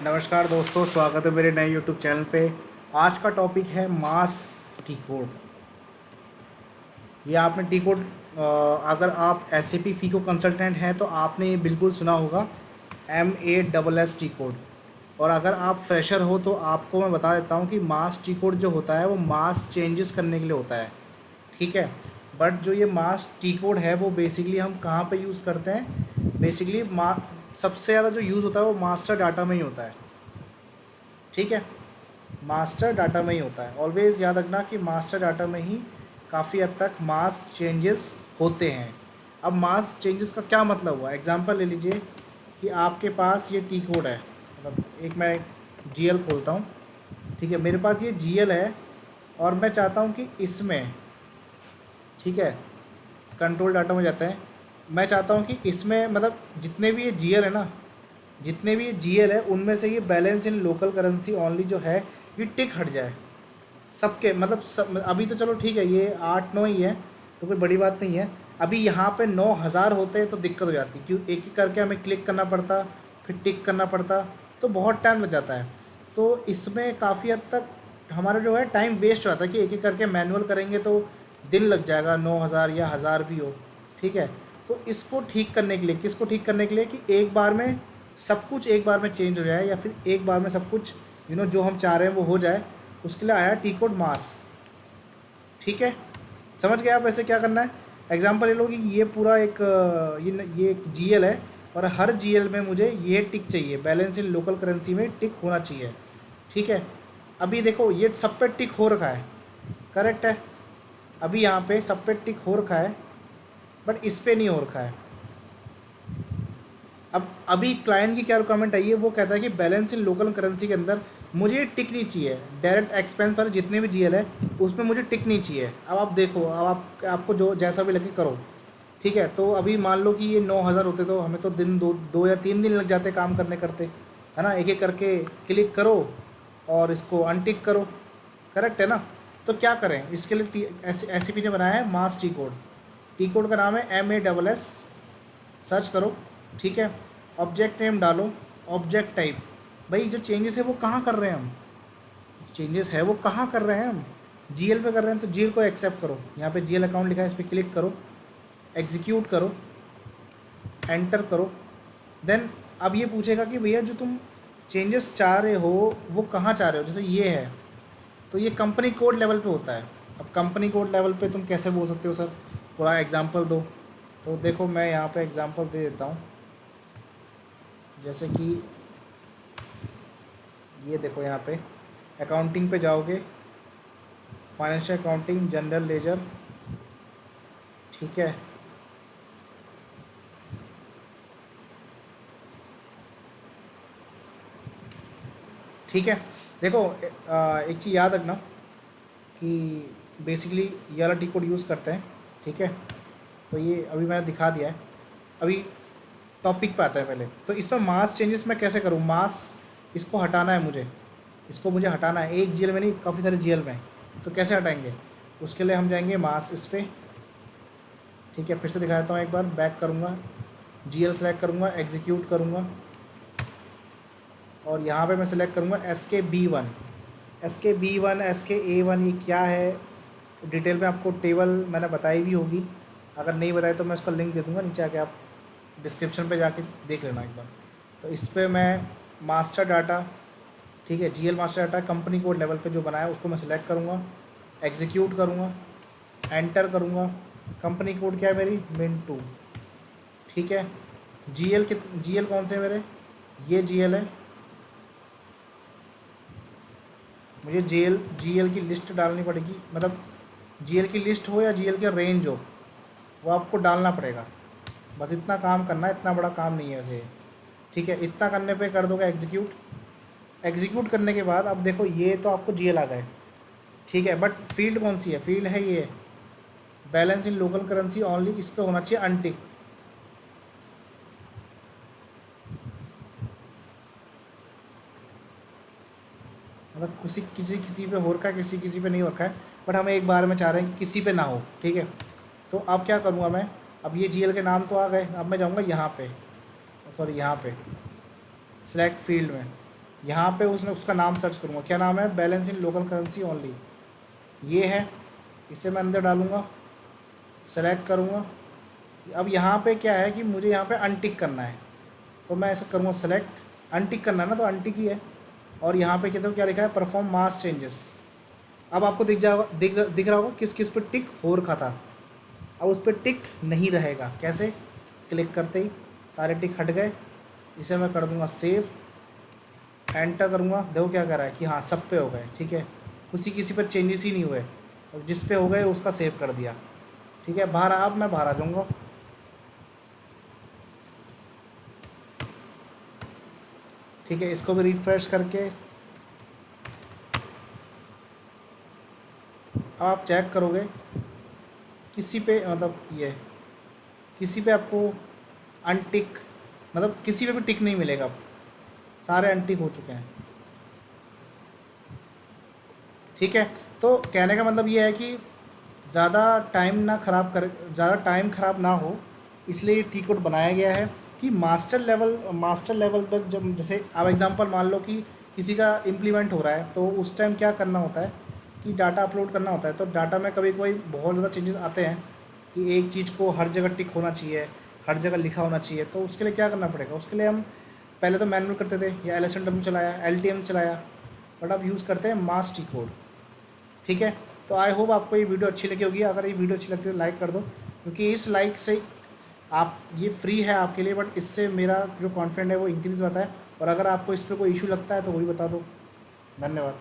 नमस्कार दोस्तों, स्वागत है मेरे नए यूट्यूब चैनल पे। आज का टॉपिक है मास टी कोड। ये आपने टी कोड, अगर आप SAP फीको कंसल्टेंट हैं तो आपने ये बिल्कुल सुना होगा, MASS टी कोड। और अगर आप फ्रेशर हो तो आपको मैं बता देता हूँ कि मास टी कोड जो होता है वो मास चेंजेस करने के लिए होता है, ठीक है। बट जो ये मास टी कोड है वो बेसिकली हम कहाँ पे यूज़ करते हैं? बेसिकली सबसे ज़्यादा जो यूज़ होता है वो मास्टर डाटा में ही होता है, ठीक है। मास्टर डाटा में ही होता है। ऑलवेज याद रखना कि मास्टर डाटा में ही काफ़ी हद तक मास चेंजेस होते हैं। अब मास चेंजेस का क्या मतलब हुआ? एग्जांपल ले लीजिए कि आपके पास ये टी कोड है, मतलब एक मैं GL खोलता हूँ, ठीक है। मेरे पास ये GL है और मैं चाहता हूँ कि इसमें, ठीक है, कंट्रोल डाटा में जाते हैं। मैं चाहता हूँ कि इसमें मतलब जितने भी ये GL है ना, जितने भी ये GL है उनमें से ये बैलेंस इन लोकल करेंसी ओनली जो है ये टिक हट जाए सबके, मतलब सब। अभी तो चलो ठीक है, ये 8-9 ही है तो कोई बड़ी बात नहीं है। अभी यहाँ पे 9,000 होते तो दिक्कत हो जाती, क्यों? एक एक करके हमें क्लिक करना पड़ता, फिर टिक करना पड़ता, तो बहुत टाइम लग जाता है। तो इसमें काफ़ी हद तक हमारा जो है टाइम वेस्ट हो जाता है कि एक एक करके मैनुअल करेंगे तो दिन लग जाएगा, 9,000 या 1,000 भी हो, ठीक है। तो इसको ठीक करने के लिए, किसको ठीक करने के लिए कि एक बार में सब कुछ एक बार में चेंज हो जाए, या फिर एक बार में सब कुछ जो हम चाह रहे हैं वो हो जाए, उसके लिए आया टी कोड मास, ठीक है। समझ गए आप वैसे क्या करना है? एग्जांपल ले लो कि ये पूरा एक ये एक GL है और हर GL में मुझे ये टिक चाहिए, बैलेंस इन लोकल करेंसी में टिक होना चाहिए, ठीक है। अभी देखो ये सब पे टिक हो रखा है, करेक्ट है। अभी यहाँ पे सब पे टिक हो रखा है बट इस पे नहीं हो रखा है। अब अभी क्लाइंट की क्या रिक्वायरमेंट आई है, वो कहता है कि बैलेंस इन लोकल करेंसी के अंदर मुझे टिक नहीं चाहिए, डायरेक्ट एक्सपेंस वाले जितने भी GL है उसमें मुझे टिक नहीं चाहिए। अब आप देखो, अब आपको जो जैसा भी लगे करो, ठीक है। तो अभी मान लो कि ये 9,000 होते तो हमें तो दिन दो या 3 दिन लग जाते काम करने करते, है ना। एक एक करके क्लिक करो और इसको अनटिक करो, करेक्ट है ना। तो क्या करें इसके लिए? SAP ने बनाया है मास टी कोड। टी कोड का नाम है MASS, सर्च करो, ठीक है। ऑब्जेक्ट नेम डालो, ऑब्जेक्ट टाइप। भाई जो चेंजेस है वो कहाँ कर रहे हैं हम? चेंजेस है वो कहाँ कर रहे हैं हम? GL पे कर रहे हैं तो GL को एक्सेप्ट करो। यहाँ पे GL अकाउंट लिखा है, इस पर क्लिक करो, एग्जीक्यूट करो, एंटर करो। देन अब ये पूछेगा कि भैया जो तुम चेंजेस चाह रहे हो वो कहाँ चाह रहे हो। जैसे ये है तो ये कंपनी कोड लेवल पे होता है। अब कंपनी कोड लेवल पे तुम कैसे बोल सकते हो सर, थोड़ा एग्जांपल दो। तो देखो मैं यहाँ पे एग्जांपल दे देता हूँ। जैसे कि ये देखो, यहाँ पे अकाउंटिंग पे जाओगे, फाइनेंशियल अकाउंटिंग, जनरल लेजर, ठीक है। ठीक है, देखो एक चीज़ याद रखना कि बेसिकली ये वाला टी कोड यूज़ करते हैं, ठीक है। तो ये अभी मैंने दिखा दिया है। अभी टॉपिक पे आता है पहले, तो इसमें मास चेंजेस मैं कैसे करूँ? मास इसको हटाना है मुझे, इसको मुझे हटाना है, एक GL में नहीं काफ़ी सारे GL में। तो कैसे हटाएंगे? उसके लिए हम जाएंगे मास इस पर, ठीक है। फिर से दिखा देता हूँ, एक बार बैक करूँगा, GL सेलेक्ट करूँगा, एग्जीक्यूट करूँगा और यहाँ पे मैं सेलेक्ट करूँगा SKB1। SKB1 SKA1 ये क्या है डिटेल में आपको टेबल मैंने बताई भी होगी, अगर नहीं बताई तो मैं उसका लिंक दे दूँगा नीचे, आके आप डिस्क्रिप्शन पे जाके देख लेना एक बार। तो इस पर मैं मास्टर डाटा, ठीक है, GL master data company code level पे जो बनाया उसको मैं सिलेक्ट करूँगा, एग्जीक्यूट करूँगा, एंटर करूँगा। कंपनी कोड क्या है मेरी? Min2, ठीक है। GL कौन से है मेरे? ये GL है। मुझे GL की लिस्ट डालनी पड़ेगी, मतलब GL की लिस्ट हो या GL के रेंज हो, वो आपको डालना पड़ेगा। बस इतना काम करना है, इतना बड़ा काम नहीं है वैसे ये, ठीक है। इतना करने पे कर दोगे एग्जीक्यूट। एग्जीक्यूट करने के बाद अब देखो ये तो आपको GL आ गए, ठीक है। बट फील्ड कौन सी है? फील्ड है ये बैलेंस इन लोकल करेंसी ओनली, इस पे होना चाहिए अनटिक। मतलब किसी किसी किसी पे हो रखा है, किसी किसी पे नहीं हो रखा है, बट हम एक बार में चाह रहे हैं कि किसी पे ना हो, ठीक है। तो अब क्या करूँगा मैं? अब ये GL के नाम तो आ गए, अब मैं जाऊँगा यहाँ पे, सॉरी यहाँ पे सिलेक्ट फील्ड में, यहाँ पे उसका नाम सर्च करूँगा, क्या नाम है, बैलेंस इन लोकल करेंसी ओनली, ये है, इसे मैं अंदर डालूँगा, सेलेक्ट करूँगा। अब यहाँ पे क्या है कि मुझे यहाँ पे अनटिक करना है, तो मैं ऐसा करूँगा सेलेक्ट, अनटिक करना है ना, तो अनटिक ही है। और यहाँ पे कहते हो क्या लिखा है, परफॉर्म मास चेंजेस। अब आपको दिख जाएगा, दिख रहा होगा किस किस पे टिक हो रखा था, अब उस पर टिक नहीं रहेगा। कैसे, क्लिक करते ही सारे टिक हट गए। इसे मैं कर दूंगा सेव, एंटर करूँगा, देखो क्या कर रहा है कि हाँ सब पे हो गए, ठीक है, किसी पर चेंजेस ही नहीं हुए, और जिस पे हो गए उसका सेव कर दिया। ठीक है, बाहर अब मैं बाहर आ जाऊँगा। ठीक है, इसको भी रिफ्रेश करके अब आप चेक करोगे किसी पे, मतलब ये किसी पे आपको अनटिक, मतलब किसी पे भी टिक नहीं मिलेगा, सारे अनटिक हो चुके हैं। ठीक है, तो कहने का मतलब ये है कि ज़्यादा टाइम ना ख़राब कर, ज़्यादा टाइम ख़राब ना हो, इसलिए ये टी कोड बनाया गया है कि मास्टर लेवल पर जब, जैसे आप एग्जांपल मान लो कि किसी का इम्प्लीमेंट हो रहा है, तो उस टाइम क्या करना होता है कि डाटा अपलोड करना होता है। तो डाटा में कभी कोई बहुत ज़्यादा चेंजेस आते हैं कि एक चीज़ को हर जगह टिक होना चाहिए, हर जगह लिखा होना चाहिए, तो उसके लिए क्या करना पड़ेगा, उसके लिए हम पहले तो मैनुअल करते थे या LSMW चलाया, LTM चलाया, बट अब यूज़ करते हैं मास टी कोड। ठीक है, तो आई होप आपको ये वीडियो अच्छी लगी होगी। अगर ये वीडियो अच्छी लगती है तो लाइक कर दो, क्योंकि इस लाइक से आप, ये फ्री है आपके लिए, बट इससे मेरा जो कॉन्फिडेंट है वो इंक्रीज़ होता है। और अगर आपको इस पर कोई इशू लगता है तो वही बता दो। धन्यवाद।